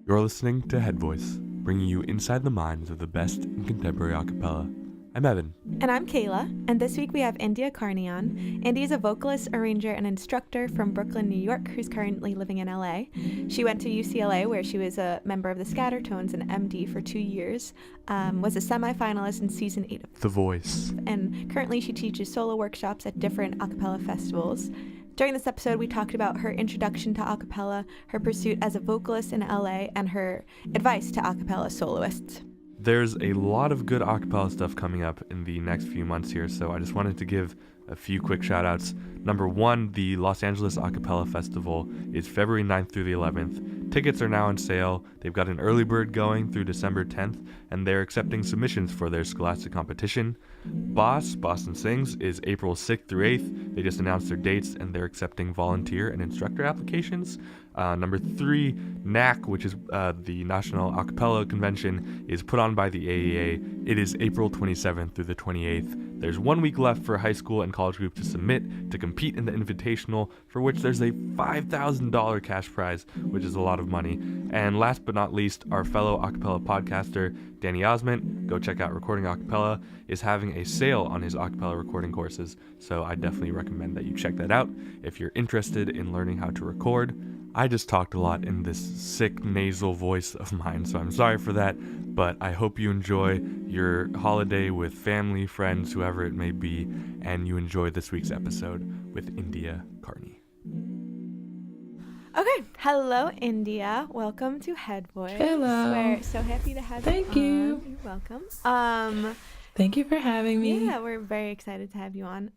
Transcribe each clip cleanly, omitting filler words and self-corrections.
You're listening to Head Voice, bringing you inside the minds of the best in contemporary a cappella. I'm Evan. And I'm Kayla, and this week we have India Carney on. India is a vocalist, arranger, and instructor from Brooklyn, New York, who's currently living in LA. She went to UCLA, where she was a member of the Scattertones and MD for 2 years, was a semi-finalist in season 8 of The Voice. And currently she teaches solo workshops at different a cappella festivals. During this episode, we talked about her introduction to a cappella, her pursuit as a vocalist in LA, and her advice to a cappella soloists. There's a lot of good a cappella stuff coming up in the next few months here, so I just wanted to give a few quick shout outs. Number one, the Los Angeles A Cappella Festival is February 9th through the 11th. Tickets are now on sale. They've got an early bird going through December 10th, and they're accepting submissions for their Scholastic competition. Boston Sings is April 6th through 8th. They just announced their dates, and they're accepting volunteer and instructor applications. Number three, NACC, which is the National A Cappella Convention, is put on by the AEA. It is April 27th through the 28th. There's 1 week left for high school and college groups to submit to compete in the Invitational, for which there's a $5,000 cash prize, which is a lot of money. And last but not least, our fellow a cappella podcaster, Danny Osment, go check out Recording A Cappella, is having a sale on his a cappella recording courses, so I definitely recommend that you check that out if you're interested in learning how to record. I just talked a lot in this sick nasal voice of mine, so I'm sorry for that, but I hope you enjoy your holiday with family, friends, whoever it may be, and you enjoy this week's episode with India Carney. Okay, hello India. Welcome to Head Voice. Hello. We're so happy to have you Thank on. you. You're welcome. Thank you for having me. Yeah, we're very excited to have you on.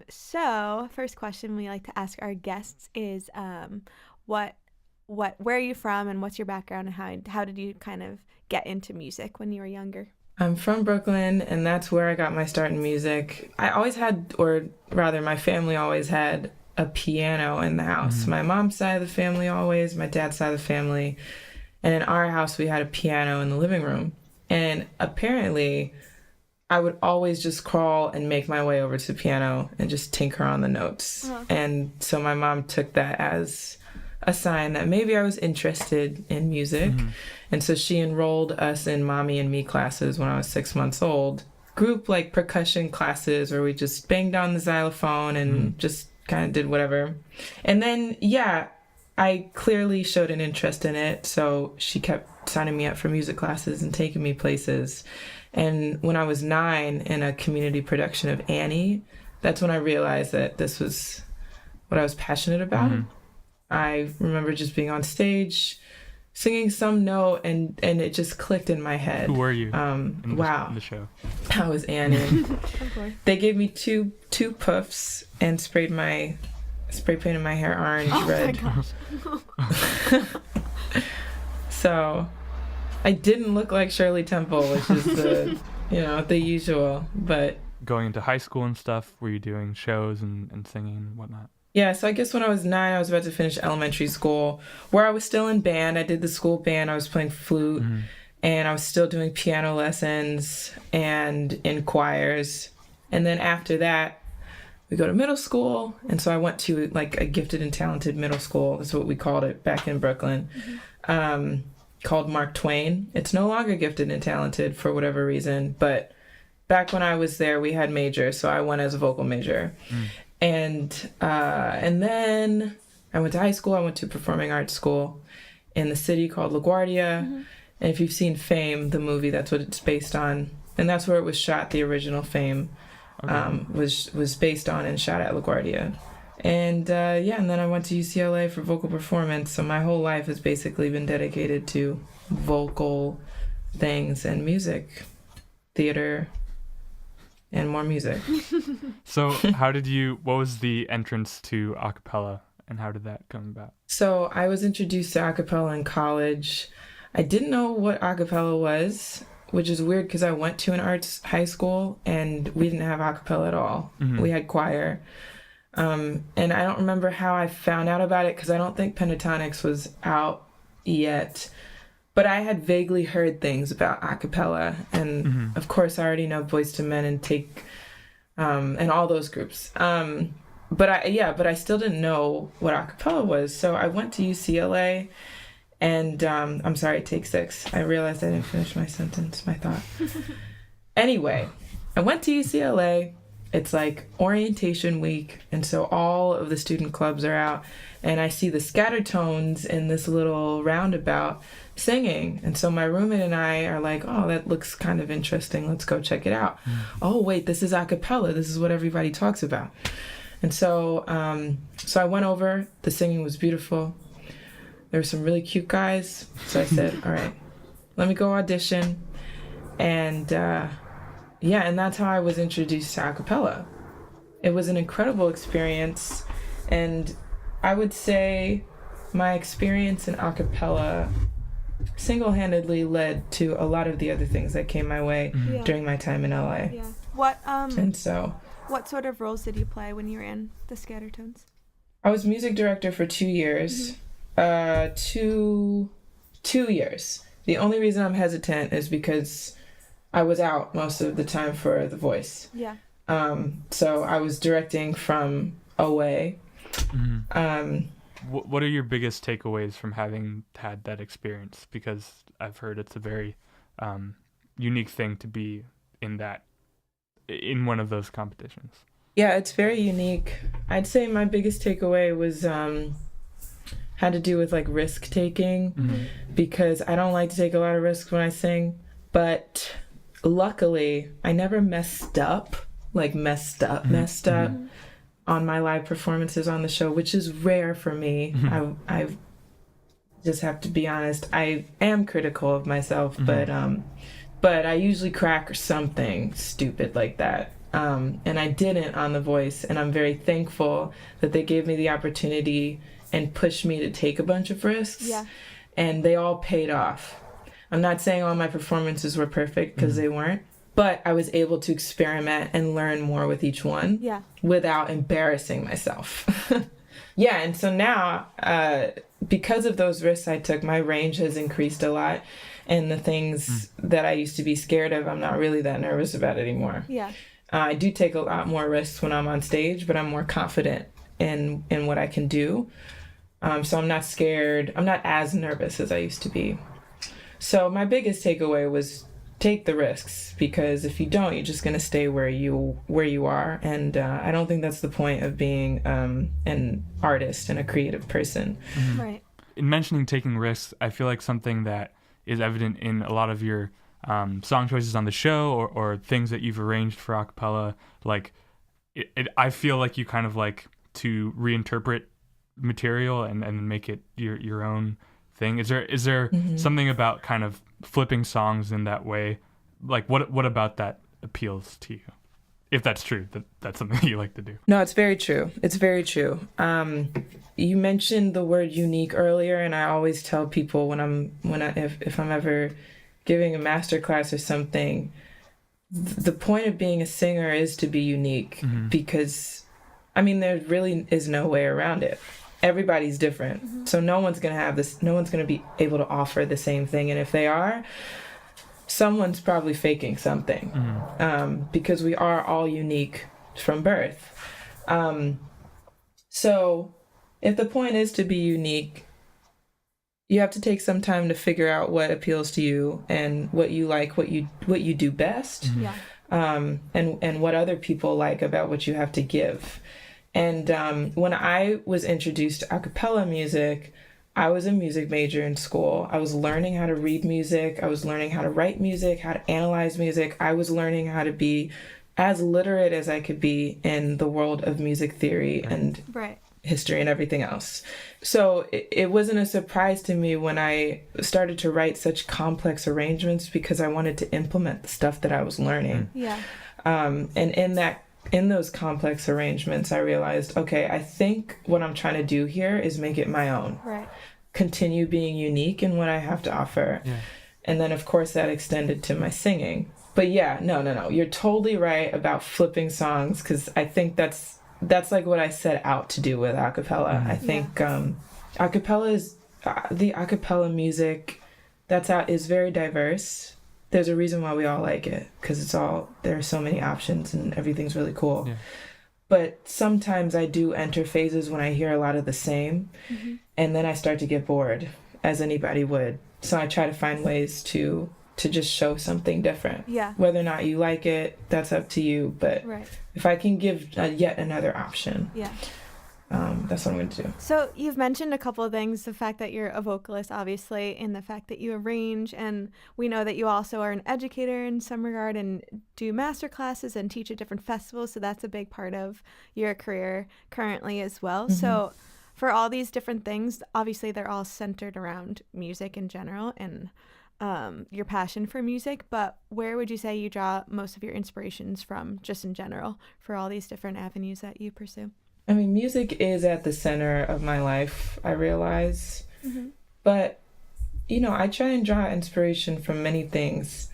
So first question we like to ask our guests is where are you from and what's your background and how did you kind of get into music when you were younger? I'm from Brooklyn, and that's where I got my start in music. I always had, or rather my family always had, a piano in the house. Mm-hmm. My mom's side of the family always, my dad's side of the family. And in our house, we had a piano in the living room. And apparently, I would always just crawl and make my way over to the piano and just tinker on the notes. Uh-huh. And so my mom took that as a sign that maybe I was interested in music. Mm-hmm. And so she enrolled us in Mommy and Me classes when I was 6 months old. Group like percussion classes where we just banged on the xylophone and just kind of did whatever. And then, I clearly showed an interest in it. So she kept signing me up for music classes and taking me places. And when I was 9 in a community production of Annie, that's when I realized that this was what I was passionate about. Mm-hmm. I remember just being on stage, singing some note, and it just clicked in my head. Who were you in the show? I was Annie. They gave me two puffs and spray painted my hair orange, red. Oh my gosh. So I didn't look like Shirley Temple, which is the usual. But going into high school and stuff, were you doing shows and singing and whatnot? Yeah, so I guess when I was 9, I was about to finish elementary school, where I was still in band. I did the school band. I was playing flute, and I was still doing piano lessons and in choirs. And then after that, we go to middle school, and so I went to like a gifted and talented middle school. That's what we called it back in Brooklyn, called Mark Twain. It's no longer gifted and talented for whatever reason, but back when I was there, we had majors, so I went as a vocal major. And then I went to high school. I went to performing arts school in the city called LaGuardia. Mm-hmm. And if you've seen Fame, the movie, that's what it's based on. And that's where it was shot. The original Fame was based on and shot at LaGuardia. And and then I went to UCLA for vocal performance. So my whole life has basically been dedicated to vocal things and music, theater, and more music. So what was the entrance to a cappella and how did that come about? So I was introduced to a cappella in college. I didn't know what a cappella was, which is weird because I went to an arts high school and we didn't have a cappella at all. Mm-hmm. We had choir. And I don't remember how I found out about it because I don't think Pentatonics was out yet. But I had vaguely heard things about a cappella, and of course I already know Boyz II Men and Take, and all those groups. But I still didn't know what a cappella was. So I went to UCLA, And I'm sorry, take 6. I realized I didn't finish my sentence, my thought. Anyway, I went to UCLA. It's like orientation week, and so all of the student clubs are out, and I see the Scattertones in this little roundabout singing. And so my roommate and I are like, oh, that looks kind of interesting. Let's go check it out. Oh, wait, this is a cappella. This is what everybody talks about. And so I went over. The singing was beautiful. There were some really cute guys. So I said, all right, let me go audition. And and that's how I was introduced to a cappella. It was an incredible experience. And I would say my experience in a cappella single-handedly led to a lot of the other things that came my way during my time in LA. Yeah. What sort of roles did you play when you were in the Scattertones? I was music director for 2 years. 2 years. The only reason I'm hesitant is because I was out most of the time for The Voice. Yeah. So I was directing from away. What are your biggest takeaways from having had that experience? Because I've heard it's a very unique thing to be in one of those competitions. Yeah, it's very unique. I'd say my biggest takeaway was had to do with like risk taking, because I don't like to take a lot of risks when I sing, but luckily I never messed up on my live performances on the show, which is rare for me. I just have to be honest. I am critical of myself, but I usually crack or something stupid like that. And I didn't on The Voice, and I'm very thankful that they gave me the opportunity and pushed me to take a bunch of risks. Yeah. And they all paid off. I'm not saying all my performances were perfect, because they weren't, but I was able to experiment and learn more with each one without embarrassing myself. Yeah, and so now, because of those risks I took, my range has increased a lot, and the things that I used to be scared of, I'm not really that nervous about anymore. Yeah. I do take a lot more risks when I'm on stage, but I'm more confident in what I can do. So I'm not scared. I'm not as nervous as I used to be. So my biggest takeaway was take the risks, because if you don't, you're just going to stay where you are. And I don't think that's the point of being an artist and a creative person. Right. In mentioning taking risks, I feel like something that is evident in a lot of your song choices on the show, or things that you've arranged for a cappella, like I feel like you kind of like to reinterpret material and make it your own thing. Is there something about kind of flipping songs in that way? Like what about that appeals to you? If that's true, that's something that you like to do. No, it's very true. It's very true. You mentioned the word unique earlier, and I always tell people if I'm ever giving a master class or something, the point of being a singer is to be unique, because there really is no way around it. Everybody's different. So no one's going to be able to offer the same thing. And if they are, someone's probably faking something, because we are all unique from birth. So if the point is to be unique, you have to take some time to figure out what appeals to you and what you like, what you do best, and what other people like about what you have to give. And when I was introduced to a cappella music, I was a music major in school. I was learning how to read music. I was learning how to write music, how to analyze music. I was learning how to be as literate as I could be in the world of music theory and history and everything else. So it wasn't a surprise to me when I started to write such complex arrangements, because I wanted to implement the stuff that I was learning. Yeah. And in those complex arrangements, I realized, okay, I think what I'm trying to do here is make it my own. Right. Continue being unique in what I have to offer. Yeah. And then, of course, that extended to my singing. But yeah, no. You're totally right about flipping songs, because I think that's like what I set out to do with a cappella. I think a cappella is the a cappella music that's out is very diverse. There's a reason why we all like it, because there are so many options and everything's really cool. Yeah. But sometimes I do enter phases when I hear a lot of the same, and then I start to get bored. as anybody would. So I try to find ways to just show something different. Yeah. Whether or not you like it, that's up to you. But Right. if I can give yet another option, Yeah. that's what I'm going to do. So you've mentioned a couple of things, the fact that you're a vocalist, obviously, and the fact that you arrange, and we know that you also are an educator in some regard and do master classes and teach at different festivals, so that's a big part of your career currently as well. So for all these different things, obviously they're all centered around music in general and your passion for music, but where would you say you draw most of your inspirations from, just in general, for all these different avenues that you pursue? I mean, music is at the center of my life, I realize. But, you know, I try and draw inspiration from many things.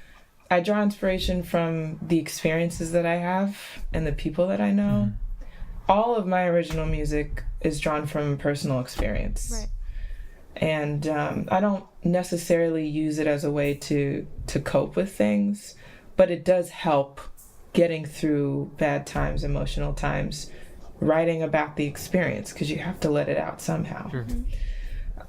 I draw inspiration from the experiences that I have and the people that I know. All of my original music is drawn from personal experience. Right. And I don't necessarily use it as a way to cope with things, but it does help getting through bad times, emotional times, writing about the experience, because you have to let it out somehow. Sure.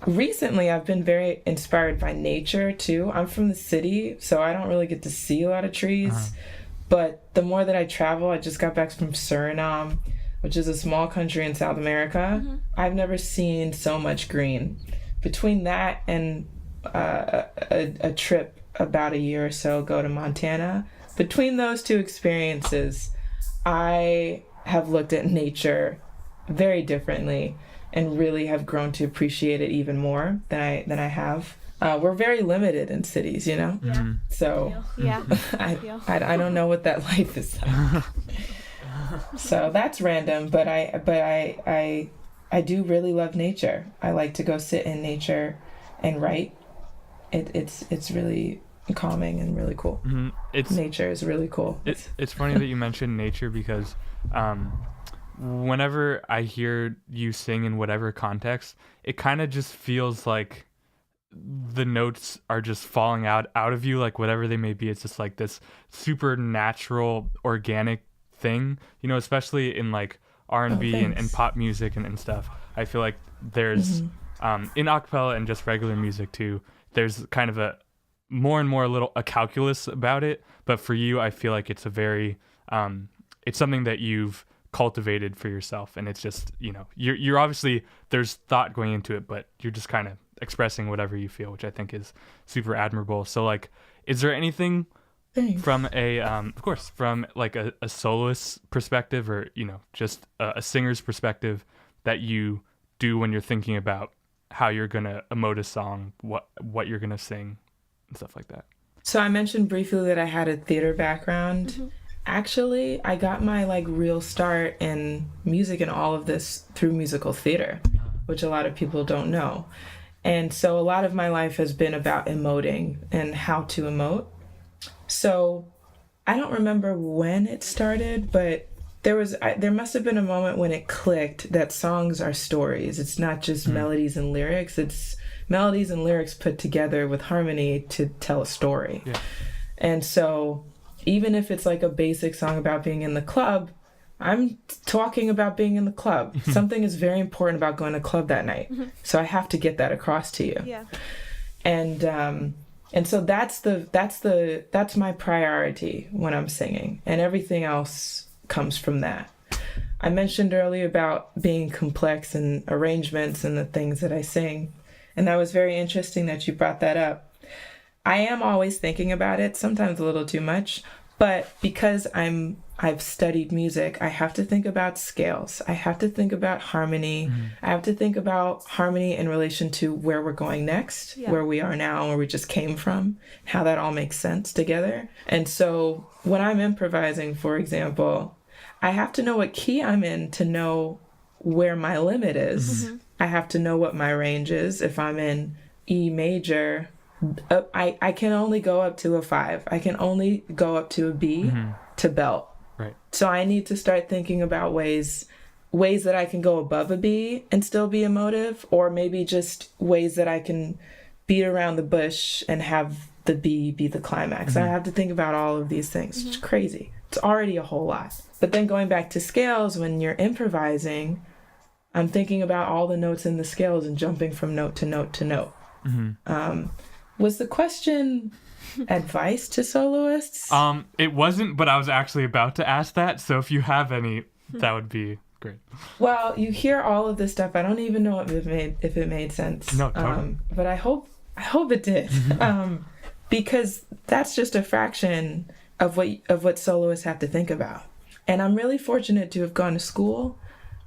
Recently, I've been very inspired by nature too. I'm from the city, so I don't really get to see a lot of trees. But the more that I travel, I just got back from Suriname, which is a small country in South America. I've never seen so much green. Between that and a trip about a year or so ago to Montana, between those two experiences, I have looked at nature very differently and really have grown to appreciate it even more than I have. We're very limited in cities, you know? So Yeah. I don't know what that life is like. So that's random, but I do really love nature. I like to go sit in nature and write. It's really calming and really cool. Nature is really cool. It's funny that you mentioned nature, because whenever I hear you sing in whatever context, it kind of just feels like the notes are just falling out of you, like whatever they may be. It's just like this supernatural, organic thing, you know, especially in like R&B and pop music and stuff. I feel like there's in acapella and just regular music too, there's kind of a more and more a calculus about it. But for you, I feel like it's a very it's something that you've cultivated for yourself, and it's just, you know, you're obviously, there's thought going into it, but you're just kind of expressing whatever you feel, which I think is super admirable. So like, is there anything from a of course, from like a soloist's perspective, or, you know, just a singer's perspective, that you do when you're thinking about how you're gonna emote a song, what you're gonna sing and stuff like that? So I mentioned briefly that I had a theater background. Actually, I got my like real start in music and all of this through musical theater, which a lot of people don't know. And so a lot of my life has been about emoting and how to emote. So I don't remember when it started, but there must have been a moment when it clicked that songs are stories. It's not just melodies and lyrics. It's melodies and lyrics put together with harmony to tell a story. Yeah. And so even if it's like a basic song about being in the club, I'm talking about being in the club. Something is very important about going to the club that night. So I have to get that across to you. Yeah. And so that's my priority when I'm singing, and everything else comes from that. I mentioned earlier about being complex and arrangements and the things that I sing, and that was very interesting that you brought that up. I am always thinking about it, sometimes a little too much, but because I've studied music, I have to think about scales. I have to think about harmony. I have to think about harmony in relation to where we're going next, where we are now, where we just came from, how that all makes sense together. And so when I'm improvising, for example, I have to know what key I'm in to know where my limit is. I have to know what my range is. If I'm in E major, I can only go up to a 5. I can only go up to a B to belt. Right. So I need to start thinking about ways that I can go above a B and still be emotive, or maybe just ways that I can beat around the bush and have the B be the climax. I have to think about all of these things. It's crazy. It's already a whole lot. But then going back to scales, when you're improvising, I'm thinking about all the notes in the scales and jumping from note to note to note. Was the question advice to soloists? It wasn't, but I was actually about to ask that. So if you have any, that would be great. Well, you hear all of this stuff. I don't even know if it made sense. No, totally. But I hope it did. Because that's just a fraction of what soloists have to think about. And I'm really fortunate to have gone to school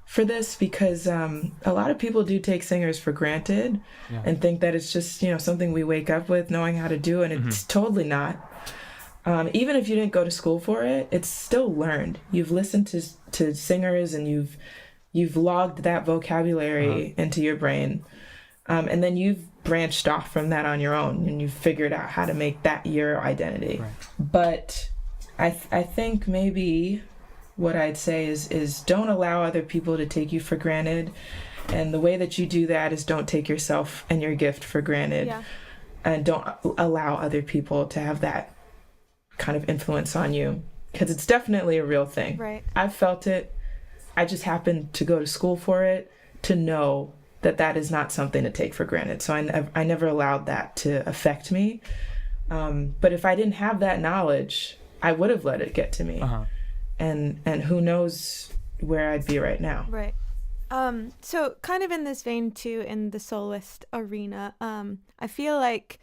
for this, because a lot of people do take singers for granted and think that it's just, something we wake up with, knowing how to do, and it's totally not. Even if you didn't go to school for it, it's still learned. You've listened to singers, and you've logged that vocabulary into your brain, and then you've branched off from that on your own, and you've figured out how to make that your identity. Right. But I think maybe what I'd say is don't allow other people to take you for granted. And the way that you do that is don't take yourself and your gift for granted. Yeah. And don't allow other people to have that kind of influence on you, because it's definitely a real thing. Right. I've felt it. I just happened to go to school for it to know that is not something to take for granted. So I never allowed that to affect me. But if I didn't have that knowledge, I would have let it get to me. And who knows where I'd be right now. Right. So kind of in this vein too, in the soloist arena, I feel like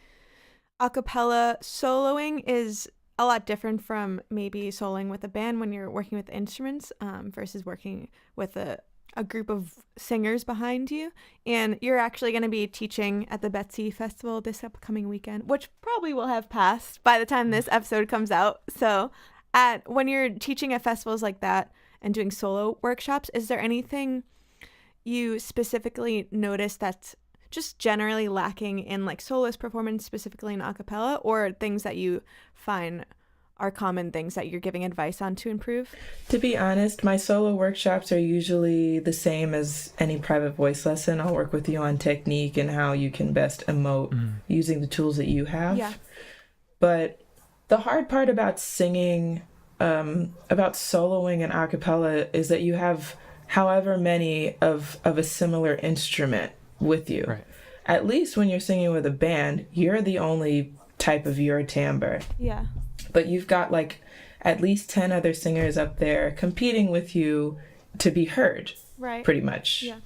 a cappella soloing is a lot different from maybe soloing with a band when you're working with instruments, versus working with a group of singers behind you. And you're actually going to be teaching at the Betsys festival this upcoming weekend, which probably will have passed by the time this episode comes out. So when you're teaching at festivals like that and doing solo workshops, is there anything you specifically notice that's just generally lacking in like soloist performance, specifically in a cappella, or things that you find are common things that you're giving advice on to improve? To be honest, my solo workshops are usually the same as any private voice lesson. I'll work with you on technique and how you can best emote using the tools that you have. Yeah. But the hard part about singing, about soloing an a cappella, is that you have however many of a similar instrument with you. Right. At least when you're singing with a band, you're the only type of your timbre. Yeah. But you've got like at least 10 other singers up there competing with you to be heard. Right. Pretty much. Yeah.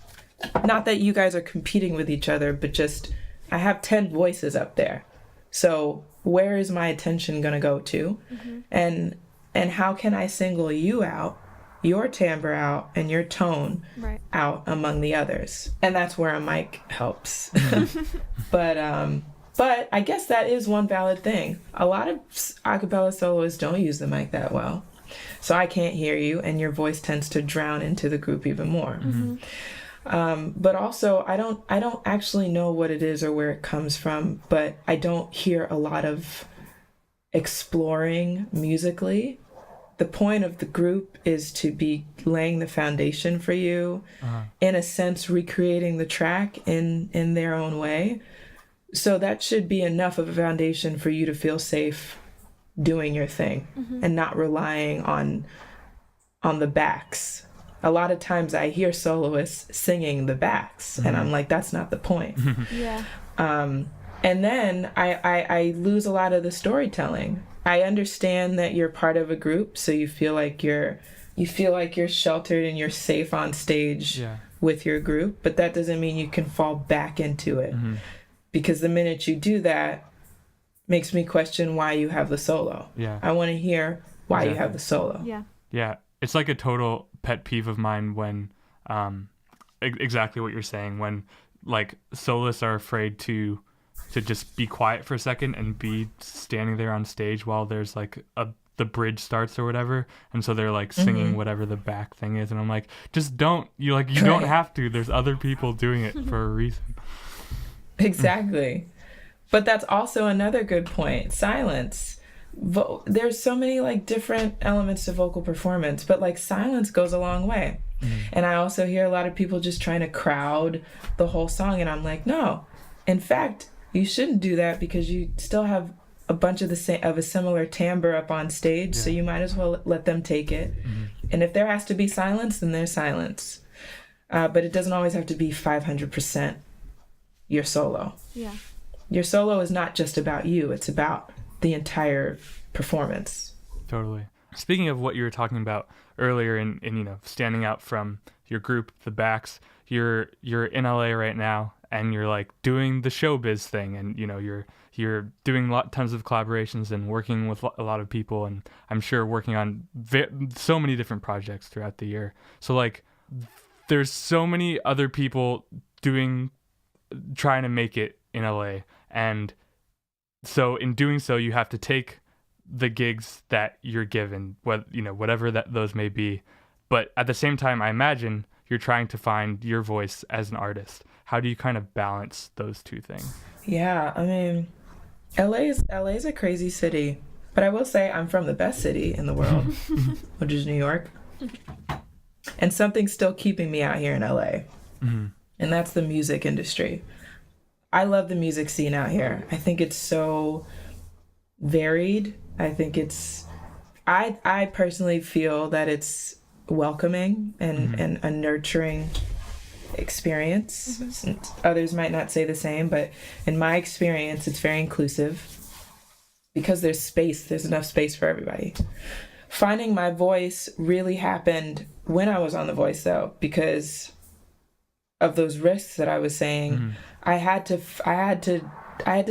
Not that you guys are competing with each other, but just I have 10 voices up there. So where is my attention going to go to? And how can I single you out, your timbre out, and your tone out among the others? And that's where a mic helps. But I guess that is one valid thing. A lot of a cappella soloists don't use the mic that well. So I can't hear you, and your voice tends to drown into the group even more. But also, I don't actually know what it is or where it comes from, but I don't hear a lot of exploring musically. The point of the group is to be laying the foundation for you, in a sense, recreating the track in their own way. So that should be enough of a foundation for you to feel safe doing your thing and not relying on the backs. A lot of times I hear soloists singing the backs, and I'm like, that's not the point. Yeah. And then I lose a lot of the storytelling. I understand that you're part of a group, so you feel like you're sheltered and you're safe on stage with your group, but that doesn't mean you can fall back into it. Because the minute you do that, makes me question why you have the solo. Yeah. I want to hear why you have the solo. Yeah. Yeah. It's like a total pet peeve of mine when, exactly what you're saying, when like soloists are afraid to just be quiet for a second and be standing there on stage while there's like the bridge starts or whatever, and so they're like singing whatever the back thing is, and I'm like, just don't, you don't have to. There's other people doing it for a reason. Exactly. But that's also another good point. Silence. There's so many like different elements to vocal performance, but like silence goes a long way. And I also hear a lot of people just trying to crowd the whole song, and I'm like, no. In fact, you shouldn't do that, because you still have a bunch of a similar timbre up on stage, so you might as well let them take it. And if there has to be silence, then there's silence. But it doesn't always have to be 500% your solo. Yeah. your solo is not just about you, it's about the entire performance. Totally. Speaking of what you were talking about earlier in standing out from your group, the Backs, you're in LA right now and you're like doing the showbiz thing, and you're doing tons of collaborations and working with a lot of people, and I'm sure working on so many different projects throughout the year. So like there's so many other people trying to make it in LA, and so in doing so you have to take the gigs that you're given, whatever those may be, but at the same time I imagine you're trying to find your voice as an artist. How do you kind of balance those two things? Yeah, I mean, LA's a crazy city, but I will say I'm from the best city in the world, which is New York, and something's still keeping me out here in LA, and that's the music industry. I love the music scene out here. I think it's so varied. I think I personally feel that it's welcoming and a nurturing experience. Others might not say the same, but in my experience, it's very inclusive because there's enough space for everybody. Finding my voice really happened when I was on The Voice, though, because of those risks that I was saying. I had to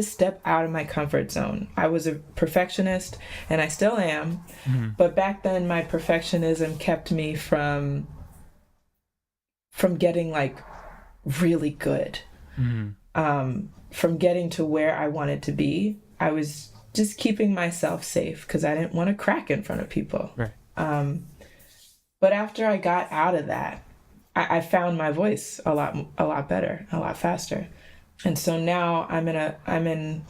step out of my comfort zone. I was a perfectionist, and I still am, but back then my perfectionism kept me from getting like really good, from getting to where I wanted to be. I was just keeping myself safe because I didn't want to crack in front of people. Right. But after I got out of that, I found my voice a lot better, a lot faster. And so now I'm in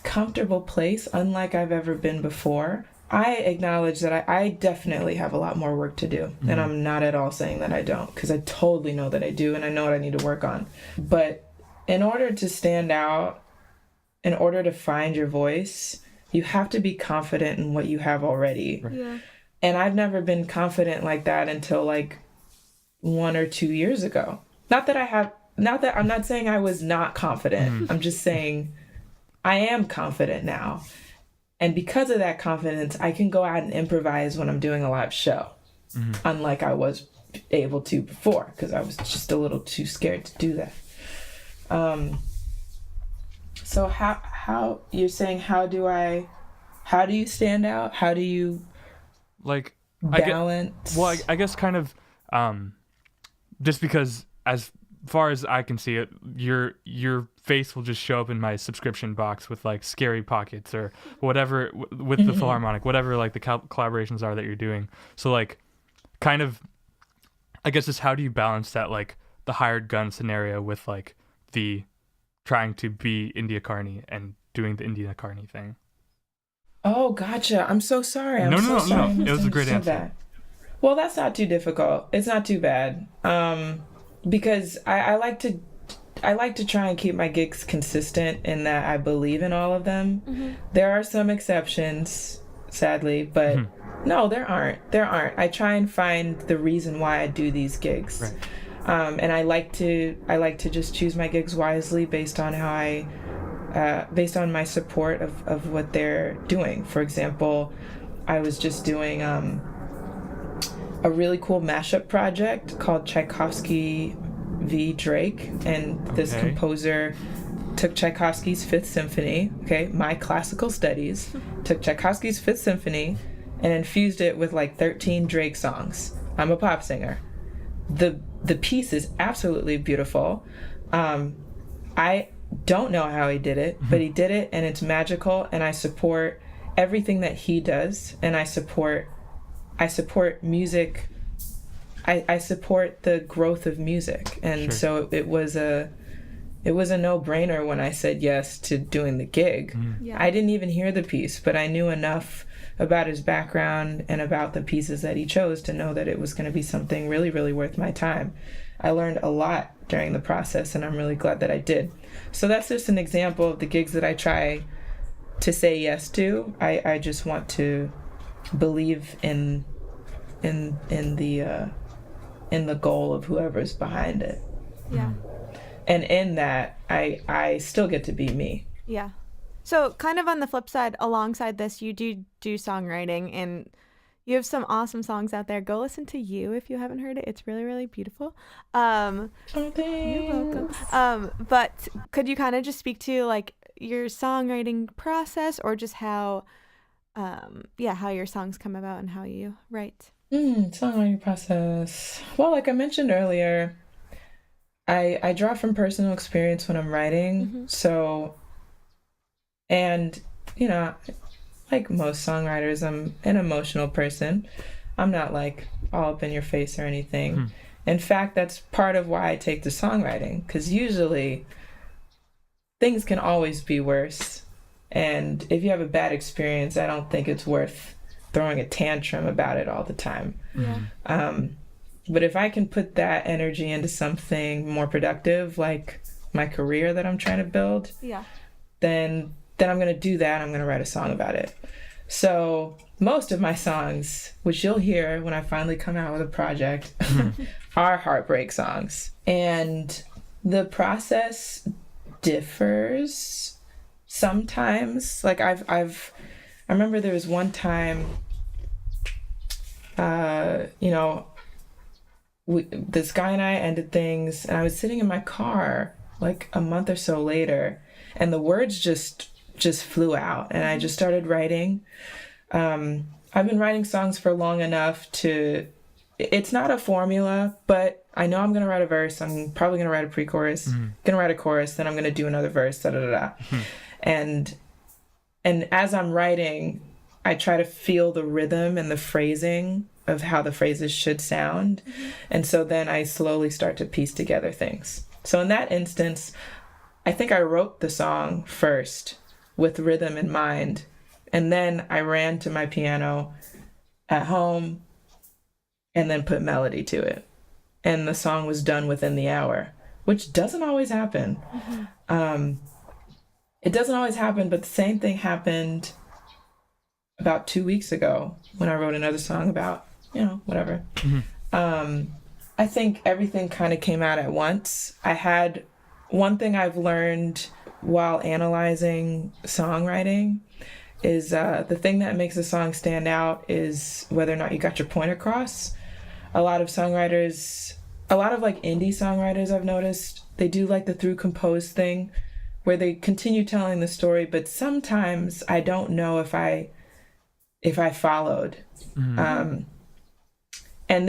comfortable place, unlike I've ever been before. I acknowledge that I definitely have a lot more work to do. And I'm not at all saying that I don't, because I totally know that I do, and I know what I need to work on. But in order to stand out, in order to find your voice, you have to be confident in what you have already. Right. Yeah. And I've never been confident like that until like 1 or 2 years ago. Not that I'm not saying I was not confident. I'm just saying I am confident now. And because of that confidence, I can go out and improvise when I'm doing a live show, unlike I was able to before, because I was just a little too scared to do that. So how you're saying, how do you stand out? How do you like balance? I guess kind of just because as far as I can see it, your face will just show up in my subscription box with like Scary Pockets or whatever with the Filharmonic, whatever like the collaborations are that you're doing. So like kind of, I guess just how do you balance that, like the hired gun scenario with like the trying to be India Carney and doing the India Carney thing? Oh, gotcha. I'm so sorry. No. Sorry. It was a great answer. That. Well, that's not too difficult. It's not too bad. Because I like to try and keep my gigs consistent in that I believe in all of them. There are some exceptions, sadly, but no, there aren't. I try and find the reason why I do these gigs. Right. And I like to just choose my gigs wisely based on based on my support of what they're doing. For example, I was just doing a really cool mashup project called Tchaikovsky v. Drake, and this composer took Tchaikovsky's Fifth Symphony, my classical studies, took Tchaikovsky's Fifth Symphony and infused it with like 13 Drake songs. I'm a pop singer. The piece is absolutely beautiful. I don't know how he did it, but he did it, and it's magical, and I support everything that he does, and I support music. I support the growth of music, and so it was a no-brainer when I said yes to doing the gig. Yeah. I didn't even hear the piece, but I knew enough about his background and about the pieces that he chose to know that it was going to be something really, really worth my time. I learned a lot during the process, and I'm really glad that I did. So that's just an example of the gigs that I try to say yes to. I just want to believe in the goal of whoever's behind it. Yeah. And in that, I still get to be me. Yeah. So kind of on the flip side, alongside this, you do songwriting, and you have some awesome songs out there. Go listen to You if you haven't heard it. It's really, really beautiful. Oh, You're welcome. thanks. But could you kind of just speak to like your songwriting process, or just how your songs come about and how you write? Songwriting process. Well, like I mentioned earlier, I draw from personal experience when I'm writing. So, and you know, like most songwriters, I'm an emotional person. I'm not like all up in your face or anything. In fact, that's part of why I take to songwriting, because usually things can always be worse. And if you have a bad experience, I don't think it's worth throwing a tantrum about it all the time. But if I can put that energy into something more productive, like my career that I'm trying to build, then I'm going to do that. I'm going to write a song about it. So most of my songs, which you'll hear when I finally come out with a project, are heartbreak songs. And the process differs sometimes. Like I remember there was one time, this guy and I ended things, and I was sitting in my car like a month or so later, and the words just flew out, and I just started writing. I've been writing songs for long enough to, it's not a formula, but I know I'm going to write a verse. I'm probably going to write a pre-chorus, going to write a chorus, then I'm going to do another verse, And as I'm writing, I try to feel the rhythm and the phrasing of how the phrases should sound. And so then I slowly start to piece together things. So in that instance, I think I wrote the song first with rhythm in mind. And then I ran to my piano at home and then put melody to it. And the song was done within the hour, which doesn't always happen. It doesn't always happen, but the same thing happened about 2 weeks ago when I wrote another song about, whatever. I think everything kind of came out at once. I had one thing I've learned while analyzing songwriting is the thing that makes a song stand out is whether or not you got your point across. A lot of like indie songwriters I've noticed, they do like the through compose thing where they continue telling the story, but sometimes I don't know if I followed. And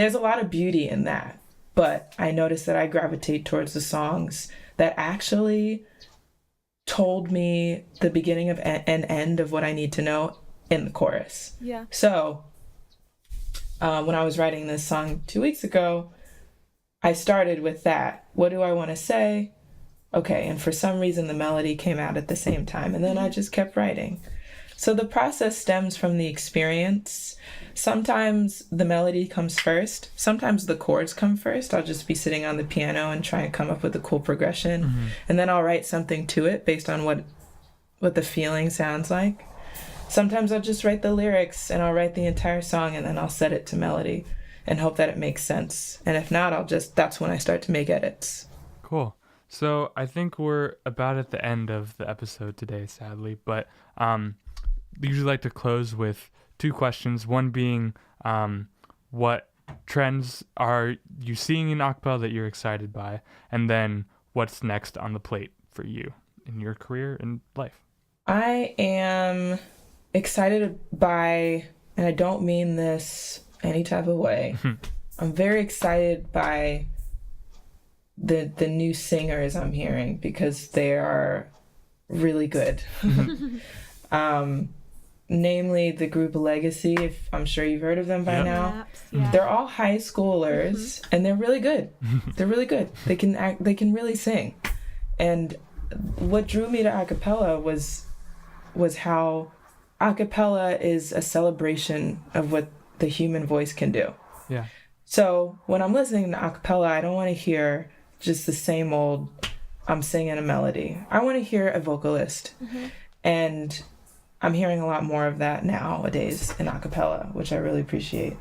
there's a lot of beauty in that, but I noticed that I gravitate towards the songs that actually told me the beginning of and end of what I need to know in the chorus. Yeah. So when I was writing this song 2 weeks ago, I started with that. What do I want to say? Okay, and for some reason the melody came out at the same time, and then I just kept writing. So the process stems from the experience. Sometimes the melody comes first. Sometimes the chords come first. I'll just be sitting on the piano and try and come up with a cool progression. And then I'll write something to it based on what the feeling sounds like. Sometimes I'll just write the lyrics and I'll write the entire song and then I'll set it to melody and hope that it makes sense. And if not, that's when I start to make edits. Cool. So I think we're about at the end of the episode today, sadly, but we usually like to close with 2 questions. One being, what trends are you seeing in acapella that you're excited by? And then what's next on the plate for you in your career and life? I am excited by, and I don't mean this any type of way, I'm very excited by the new singers I'm hearing because they are really good. Namely the group Legacy, if I'm sure you've heard of them by now. Yeah. They're all high schoolers and they're really good. They're really good. They can really sing. And what drew me to acapella was how acapella is a celebration of what the human voice can do. Yeah. So when I'm listening to acapella, I don't want to hear just the same old, I'm singing a melody. I want to hear a vocalist. And I'm hearing a lot more of that nowadays in acapella, which I really appreciate.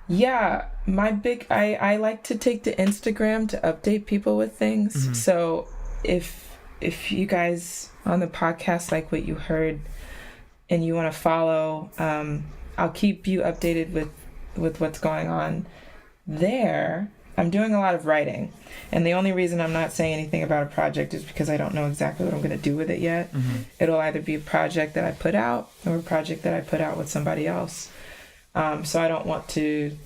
Yeah, I like to take to Instagram to update people with things. So if if you guys on the podcast like what you heard and you want to follow, I'll keep you updated with what's going on there. I'm doing a lot of writing, and the only reason I'm not saying anything about a project is because I don't know exactly what I'm going to do with it yet. It'll either be a project that I put out or a project that I put out with somebody else. So I don't want to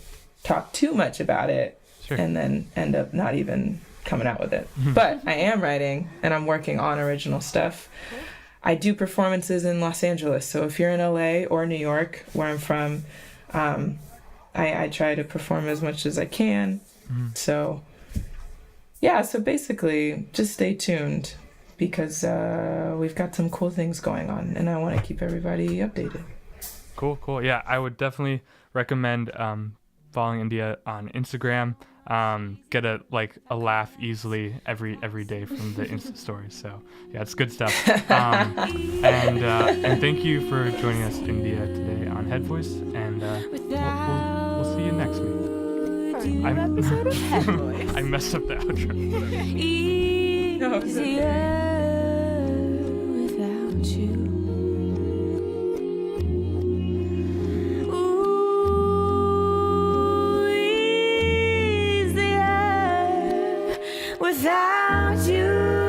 talk too much about it and then end up not even coming out with it. But I am writing, and I'm working on original stuff. I do performances in Los Angeles, so if you're in LA or New York, where I'm from, I try to perform as much as I can. So yeah, so basically just stay tuned, because we've got some cool things going on, and I want to keep everybody updated. Cool. Yeah, I would definitely recommend following India on Instagram. Get a laugh easily every day from the Insta stories. So yeah, it's good stuff. And thank you for joining us, India, today on Head Voice. And we'll see you next week. Episode of Head Voice. I messed up the outro. No, it's okay. Without you. Ooh, easier without you.